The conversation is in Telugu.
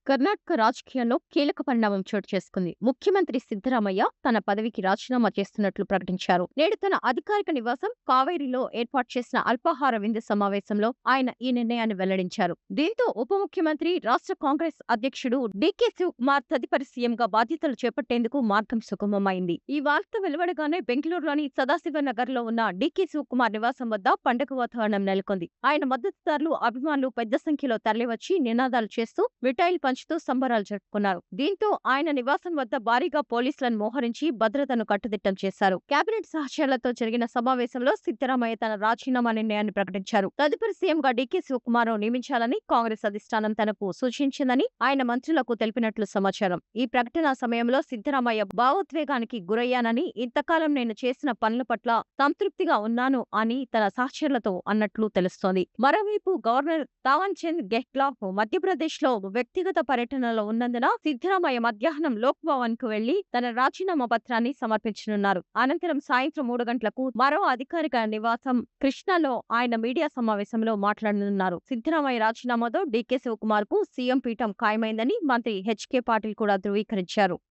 కర్ణాటక రాజకీయాల్లో కీలక పరిణామం చోటు చేసుకుంది. ముఖ్యమంత్రి సిద్ధరామయ్య తన పదవికి రాజీనామా చేస్తున్నట్లు ప్రకటించారు. నేడు తన అధికారిక నివాసం కావేరీలో ఏర్పాటు చేసిన అల్పాహార విందు సమావేశంలో ఆయన ఈ నిర్ణయాన్ని వెల్లడించారు. దీంతో ఉప ముఖ్యమంత్రి, రాష్ట్ర కాంగ్రెస్ అధ్యక్షుడు డీకే శివకుమార్ తదుపరి సీఎంగా బాధ్యతలు చేపట్టేందుకు మార్గం సుగమమైంది. ఈ వార్త వెలువడగానే బెంగళూరులోని సదాశివనగర్ లో ఉన్న డీకే శివకుమార్ నివాసం వద్ద పండుగ వాతావరణం నెలకొంది. ఆయన మద్దతుదారులు, అభిమానులు పెద్ద సంఖ్యలో తరలివచ్చి నినాదాలు చేస్తూ మిఠాయిలు పంచుతూ సంబరాలు జరుపుకున్నారు. దీంతో ఆయన నివాసం వద్ద భారీగా పోలీసులను మోహరించి భద్రతను కట్టుదిట్టం చేశారు. కేబినెట్ సహచరులతో జరిగిన సమావేశంలో సిద్ధరామయ్య తన రాజీనామా నిర్ణయాన్ని ప్రకటించారు. తదుపరి సీఎంగా డీకే శివకుమార్ నియమించాలని కాంగ్రెస్ అధిష్టానం తనకు సూచించిందని ఆయన మంత్రులకు తెలిపినట్లు సమాచారం. ఈ ప్రకటన సమయంలో సిద్ధరామయ్య భావోద్వేగానికి గురయ్యానని, ఇంతకాలం నేను చేసిన పనుల పట్ల సంతృప్తిగా ఉన్నాను అని తన సహచరులతో అన్నట్లు తెలుస్తోంది. మరోవైపు గవర్నర్ తావన్ చంద్ గెహ్లాట్ మధ్యప్రదేశ్ లో వ్యక్తిగత పర్యటనలో ఉన్నందున సిద్ధరామయ్య మధ్యాహ్నం లోక్ భవన్ కు వెళ్లి తన రాజీనామా పత్రాన్ని సమర్పించనున్నారు. అనంతరం సాయంత్రం 3 గంటలకు మరో అధికారిక నివాసం కృష్ణాలో ఆయన మీడియా సమావేశంలో మాట్లాడనున్నారు. సిద్ధరామయ్య రాజీనామాతో డీకే శివకుమార్ కు సీఎం పీఠం ఖాయమైందని మంత్రి హెచ్కే పాటిల్ కూడా ధృవీకరించారు.